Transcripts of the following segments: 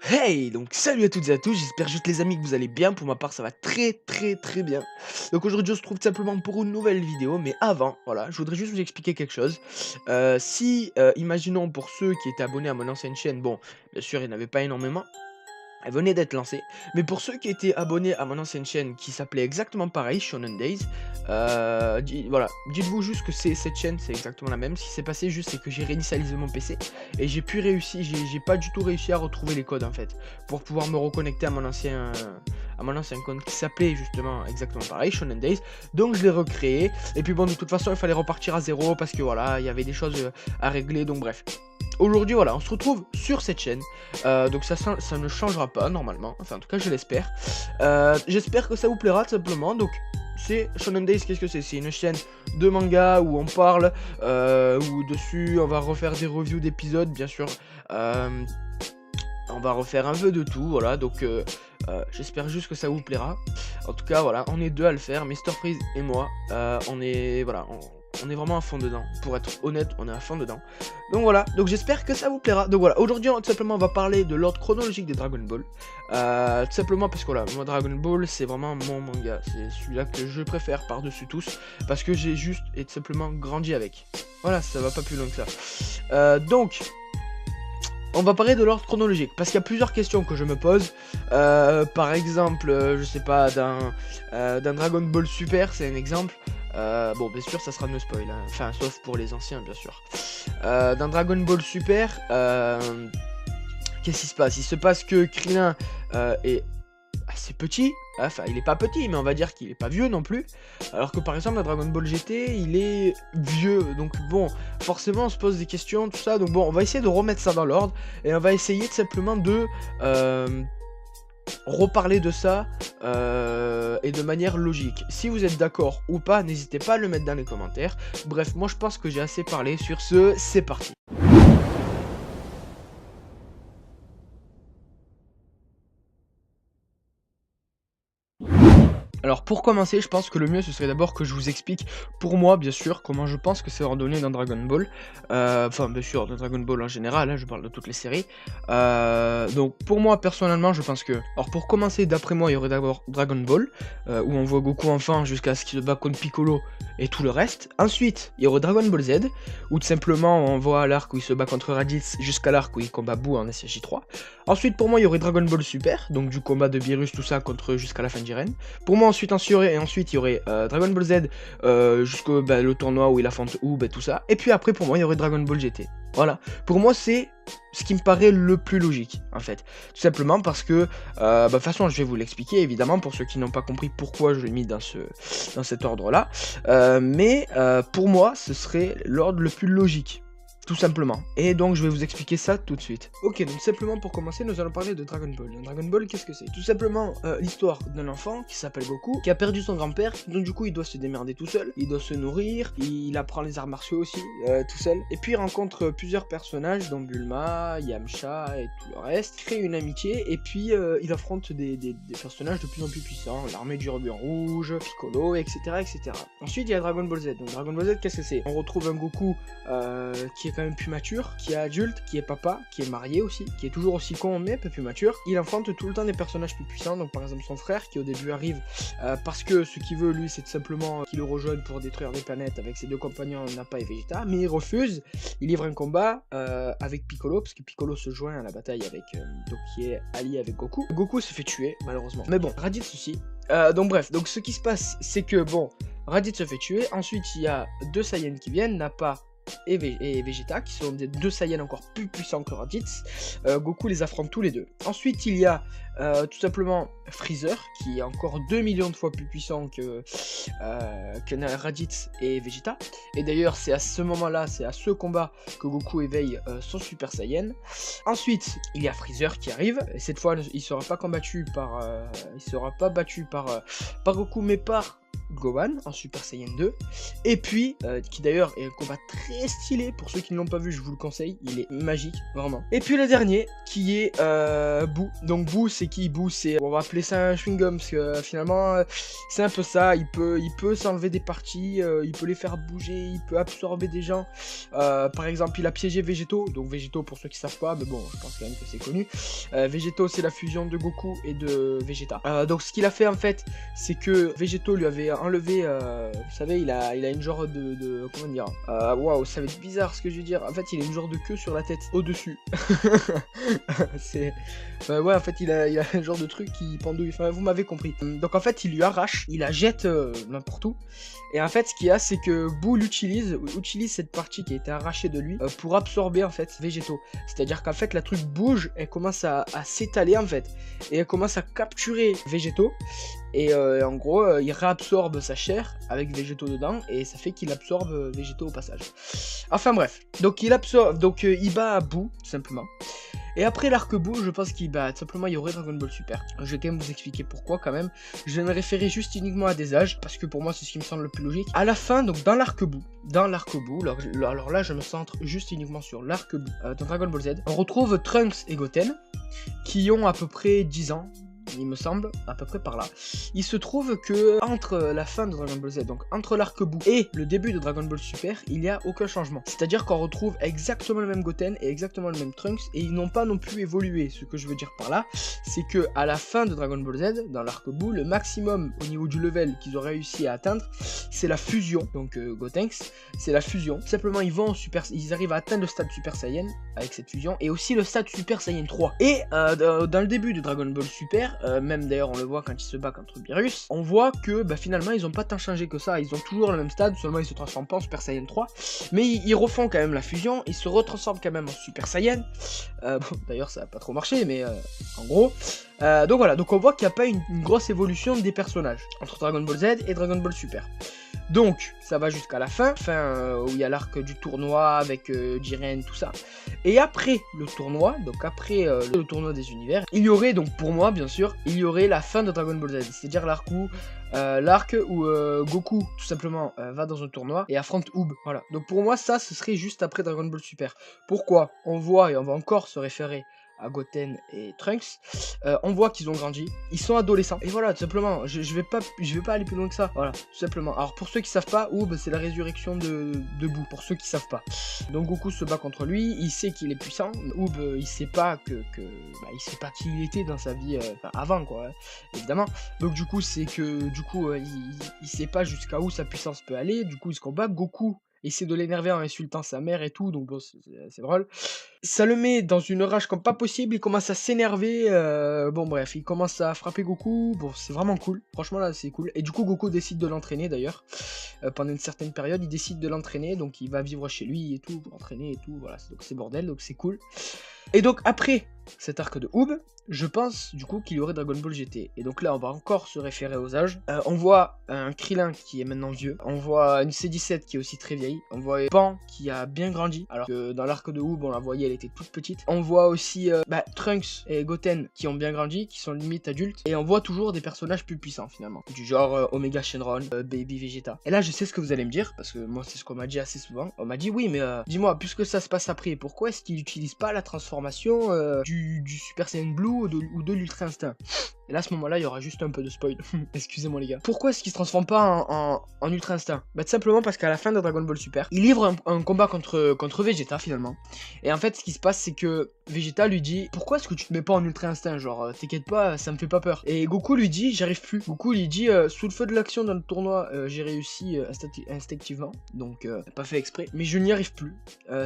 Hey! Donc salut à toutes et à tous, j'espère juste les amis que vous allez bien, pour ma part ça va très bien. Donc aujourd'hui on se retrouve tout simplement pour une nouvelle vidéo, mais avant, voilà, je voudrais juste vous expliquer quelque chose. Imaginons pour ceux qui étaient abonnés à mon ancienne chaîne, bon, bien sûr il n'y en avait pas énormément, elle venait d'être lancée. Mais pour ceux qui étaient abonnés à mon ancienne chaîne qui s'appelait exactement pareil, Shonen Days, voilà, dites-vous juste que cette chaîne, c'est exactement la même. Ce qui s'est passé juste, c'est que j'ai réinitialisé mon PC et j'ai pas du tout réussi à retrouver les codes en fait, pour pouvoir me reconnecter à mon ancien compte qui s'appelait justement exactement pareil, Shonen Days. Donc je l'ai recréé. Et puis bon, de toute façon, il fallait repartir à zéro parce que voilà, il y avait des choses à régler. Donc bref. Aujourd'hui, voilà, on se retrouve sur cette chaîne. Donc ça ne changera pas normalement, enfin en tout cas je l'espère. J'espère que ça vous plaira tout simplement. Donc c'est Shonen Days, qu'est-ce que c'est? C'est une chaîne de manga où on parle, où dessus on va refaire des reviews d'épisodes bien sûr. On va refaire un peu de tout, voilà, donc j'espère juste que ça vous plaira. En tout cas, voilà, on est deux à le faire, Mr Freeze et moi. Voilà, on est vraiment à fond dedans. Pour être honnête, on est à fond dedans. Donc voilà, donc j'espère que ça vous plaira. Donc voilà, aujourd'hui, tout simplement, on va parler de l'ordre chronologique des Dragon Ball. Tout simplement parce que voilà, moi, Dragon Ball, c'est vraiment mon manga. C'est celui-là que je préfère par-dessus tous, parce que j'ai juste et tout simplement grandi avec. Voilà, ça va pas plus loin que ça. Donc... On va parler de l'ordre chronologique, parce qu'il y a plusieurs questions que je me pose. Par exemple, je sais pas, d'un Dragon Ball Super, c'est un exemple. Bon, bien sûr, ça sera no spoil, hein. Enfin, sauf pour les anciens, bien sûr. D'un Dragon Ball Super, qu'est-ce qui se passe? Il se passe que Krillin est assez petit. Enfin, il est pas petit, mais on va dire qu'il est pas vieux non plus. Alors que par exemple, la Dragon Ball GT, il est vieux. Donc bon, forcément, on se pose des questions, tout ça. Donc bon, on va essayer de remettre ça dans l'ordre. Et on va essayer tout simplement de reparler de ça et de manière logique. Si vous êtes d'accord ou pas, n'hésitez pas à le mettre dans les commentaires. Bref, moi je pense que j'ai assez parlé. Sur ce, c'est parti. Alors pour commencer, je pense que le mieux ce serait d'abord que je vous explique pour moi bien sûr comment je pense que c'est ordonné dans Dragon Ball. Enfin bien sûr dans Dragon Ball en général, hein, je parle de toutes les séries. Donc pour moi personnellement je pense que... Alors pour commencer, d'après moi il y aurait d'abord Dragon Ball, où on voit Goku enfant jusqu'à ce qu'il se bat contre Piccolo et tout le reste. Ensuite il y aurait Dragon Ball Z, où tout simplement on voit l'arc où il se bat contre Raditz jusqu'à l'arc où il combat Boo en SSJ3. Ensuite pour moi il y aurait Dragon Ball Super, donc du combat de Beerus tout ça contre jusqu'à la fin d'Iren. Pour moi ensuite il y aurait Dragon Ball Z jusqu'au le tournoi où il affronte Oob et tout ça. Et puis après pour moi il y aurait Dragon Ball GT. Voilà, pour moi c'est ce qui me paraît le plus logique en fait. Tout simplement parce que, de toute façon je vais vous l'expliquer évidemment pour ceux qui n'ont pas compris pourquoi je l'ai mis dans cet ordre là. Pour moi ce serait l'ordre le plus logique. Tout simplement. Et donc je vais vous expliquer ça tout de suite. Ok, donc simplement pour commencer, nous allons parler de Dragon Ball. Dragon Ball, qu'est-ce que c'est? Tout simplement l'histoire d'un enfant qui s'appelle Goku, qui a perdu son grand-père, donc du coup il doit se démerder tout seul, il doit se nourrir, il apprend les arts martiaux aussi, tout seul. Et puis il rencontre plusieurs personnages, dont Bulma, Yamcha et tout le reste, crée une amitié, et puis il affronte des personnages de plus en plus puissants, l'armée du Ruban Rouge, Piccolo, etc., etc. Ensuite il y a Dragon Ball Z. Donc Dragon Ball Z, qu'est-ce que c'est? On retrouve un Goku qui est quand même plus mature, qui est adulte, qui est papa, qui est marié aussi, qui est toujours aussi con mais un peu plus mature. Il affronte tout le temps des personnages plus puissants, donc par exemple son frère qui au début arrive parce que ce qu'il veut lui c'est tout simplement qu'il le rejoigne pour détruire des planètes avec ses deux compagnons Nappa et Vegeta, mais il refuse, il livre un combat avec Piccolo, parce que Piccolo se joint à la bataille avec, donc qui est allié avec Goku. Goku se fait tuer malheureusement, mais bon, Raditz aussi. Donc bref, donc ce qui se passe c'est que bon, Raditz se fait tuer, ensuite il y a deux Saiyans qui viennent, Nappa et Vegeta, qui sont des deux Saiyans encore plus puissants que Raditz. Goku les affronte tous les deux. Ensuite il y a tout simplement Freezer, qui est encore 2 millions de fois plus puissant que Raditz et Vegeta. Et d'ailleurs c'est à ce moment là, c'est à ce combat que Goku éveille son Super Saiyan. Ensuite il y a Freezer qui arrive, et cette fois il sera pas combattu par il sera pas battu par Goku, mais par Gohan en Super Saiyan 2. Et puis, qui d'ailleurs est un combat très stylé. Pour ceux qui ne l'ont pas vu, je vous le conseille. Il est magique, vraiment. Et puis le dernier, qui est Boo. Donc Boo, c'est qui? Boo, c'est... On va appeler ça un chewing-gum, parce que finalement, c'est un peu ça. Il peut s'enlever des parties, il peut les faire bouger, il peut absorber des gens. Par exemple, il a piégé Végéto. Donc Végéto, pour ceux qui savent pas, mais bon, je pense quand même que c'est connu. Végéto, c'est la fusion de Goku et de Vegeta. Donc ce qu'il a fait en fait, c'est que Végéto lui avait enlevé, vous savez, il a une genre de comment dire, waouh, ça va être bizarre ce que je veux dire. En fait, il a une genre de queue sur la tête, au-dessus. C'est... ouais, en fait, il a un genre de truc qui pendouille, enfin, vous m'avez compris. Donc en fait, il lui arrache, il la jette n'importe où. Et en fait, ce qu'il y a, c'est que Boo utilise cette partie qui a été arrachée de lui pour absorber en fait Végéto. C'est-à-dire qu'en fait, la truc bouge, elle commence à s'étaler en fait. Et elle commence à capturer Végéto. Et en gros, il réabsorbe sa chair avec Végéto dedans. Et ça fait qu'il absorbe Végéto au passage. Enfin bref. Donc il absorbe, donc il bat Boo, tout simplement. Et après l'arc Boo, je pense qu'il bat, tout simplement il y aurait Dragon Ball Super. Je vais quand même vous expliquer pourquoi quand même. Je vais me référer juste uniquement à des âges, parce que pour moi c'est ce qui me semble le plus logique. À la fin, donc dans l'arc Boo, alors là je me centre juste uniquement sur l'arc Boo, dans Dragon Ball Z. On retrouve Trunks et Goten, qui ont à peu près 10 ans. Il me semble, à peu près par là. Il se trouve que entre la fin de Dragon Ball Z, donc entre l'arc Boo et le début de Dragon Ball Super, il n'y a aucun changement. C'est-à-dire qu'on retrouve exactement le même Goten et exactement le même Trunks, et ils n'ont pas non plus évolué. Ce que je veux dire par là, c'est que à la fin de Dragon Ball Z, dans l'arc Boo, le maximum au niveau du level qu'ils ont réussi à atteindre, c'est la fusion. Donc Gotenks, c'est la fusion. Tout simplement, ils arrivent à atteindre le stade Super Saiyan avec cette fusion, et aussi le stade Super Saiyan 3. Et dans le début de Dragon Ball Super, même d'ailleurs on le voit quand il se bat contre Beerus, on voit que finalement ils ont pas tant changé que ça, ils ont toujours le même stade, seulement ils se transforment pas en Super Saiyan 3, mais ils refont quand même la fusion, ils se retransforment quand même en Super Saiyan. Bon, d'ailleurs ça a pas trop marché, mais en gros, donc voilà, donc on voit qu'il n'y a pas une grosse évolution des personnages entre Dragon Ball Z et Dragon Ball Super. Donc ça va jusqu'à la fin, où il y a l'arc du tournoi avec Jiren, tout ça. Et après le tournoi, donc après le tournoi des univers, il y aurait donc pour moi bien sûr, il y aurait la fin de Dragon Ball Z, c'est-à-dire l'arc où Goku tout simplement va dans un tournoi et affronte Oob. Voilà. Donc pour moi ça ce serait juste après Dragon Ball Super. Pourquoi? On voit et on va encore se référer à Goten et Trunks, on voit qu'ils ont grandi, ils sont adolescents, et voilà, tout simplement, je vais pas aller plus loin que ça, voilà, tout simplement. Alors pour ceux qui savent pas, Oob c'est la résurrection de Boo, pour ceux qui savent pas. Donc Goku se bat contre lui, il sait qu'il est puissant, Oob il sait pas il sait pas qui il était dans sa vie avant quoi, évidemment. Donc du coup c'est que il sait pas jusqu'à où sa puissance peut aller, du coup il se combat, Goku essaie de l'énerver en insultant sa mère et tout, donc bon, c'est drôle. Ça le met dans une rage comme pas possible, il commence à s'énerver, bon bref, il commence à frapper Goku, bon c'est vraiment cool, franchement là c'est cool. Et du coup Goku décide de l'entraîner d'ailleurs, pendant une certaine période, il décide de l'entraîner, donc il va vivre chez lui et tout, pour entraîner et tout, voilà, donc c'est bordel, donc c'est cool. Et donc après cet arc de Oob, je pense du coup qu'il y aurait Dragon Ball GT. Et donc là on va encore se référer aux âges. On voit un Krillin qui est maintenant vieux. On voit une C17 qui est aussi très vieille. On voit Pan qui a bien grandi. Alors que dans l'arc de Oob on la voyait, elle était toute petite. On voit aussi Trunks et Goten qui ont bien grandi, qui sont limite adultes. Et on voit toujours des personnages plus puissants finalement. Du genre Omega Shenron, Baby Vegeta. Et là je sais ce que vous allez me dire, parce que moi c'est ce qu'on m'a dit assez souvent. On m'a dit oui mais dis-moi, puisque ça se passe après, pourquoi est-ce qu'il n'utilise pas la transformation du Super Saiyan Blue ou de l'Ultra Instinct? Et là, à ce moment-là, il y aura juste un peu de spoil. Excusez-moi, les gars. Pourquoi est-ce qu'il se transforme pas en Ultra Instinct? Tout simplement parce qu'à la fin de Dragon Ball Super, il livre un combat contre Vegeta, finalement. Et en fait, ce qui se passe, c'est que Vegeta lui dit: pourquoi est-ce que tu te mets pas en Ultra Instinct? Genre, t'inquiète pas, ça me fait pas peur. Et Goku lui dit: j'arrive plus. Goku lui dit: sous le feu de l'action dans le tournoi, j'ai réussi instinctivement. Donc, pas fait exprès. Mais je n'y arrive plus.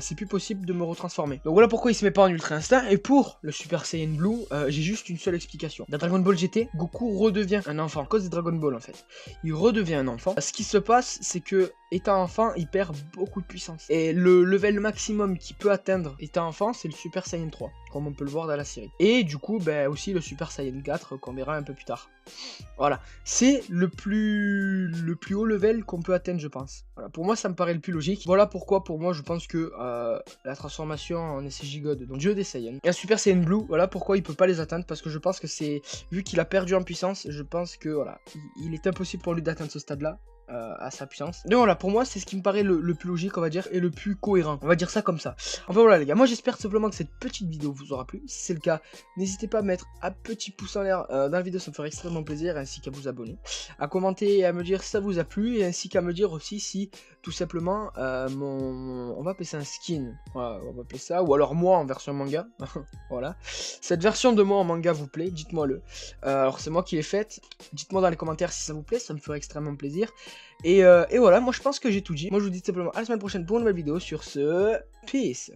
C'est plus possible de me retransformer. Donc voilà pourquoi il se met pas en Ultra Instinct. Et pour le Super Saiyan Blue, j'ai juste une seule explication. Dans Dragon Ball GT, Goku redevient un enfant à cause de Dragon Ball en fait. Il redevient un enfant. Ce qui se passe, c'est que étant enfant, il perd beaucoup de puissance. Et le level maximum qu'il peut atteindre étant enfant, c'est le Super Saiyan 3, comme on peut le voir dans la série. Et du coup, ben, aussi le Super Saiyan 4, qu'on verra un peu plus tard. Voilà, c'est le plus haut level qu'on peut atteindre, je pense. Voilà, pour moi, ça me paraît le plus logique. Voilà pourquoi, pour moi, je pense que la transformation en SJ God, donc Dieu des Saiyans, et un Super Saiyan Blue, voilà pourquoi il peut pas les atteindre, parce que je pense que c'est, vu qu'il a perdu en puissance, je pense que voilà, il est impossible pour lui d'atteindre ce stade-là. À sa puissance. Donc voilà, pour moi, c'est ce qui me paraît le plus logique, on va dire, et le plus cohérent. On va dire ça comme ça. Enfin voilà les gars, moi j'espère simplement que cette petite vidéo vous aura plu. Si c'est le cas, n'hésitez pas à mettre un petit pouce en l'air dans la vidéo, ça me ferait extrêmement plaisir, ainsi qu'à vous abonner, à commenter et à me dire si ça vous a plu, et ainsi qu'à me dire aussi si tout simplement on va appeler ça un skin, voilà, on va appeler ça, ou alors moi en version manga. Voilà, cette version de moi en manga vous plaît, dites-moi le. Alors c'est moi qui l'ai faite, dites-moi dans les commentaires si ça vous plaît, ça me ferait extrêmement plaisir. Et voilà, moi je pense que j'ai tout dit. Moi je vous dis simplement à la semaine prochaine pour une nouvelle vidéo. Sur ce, peace.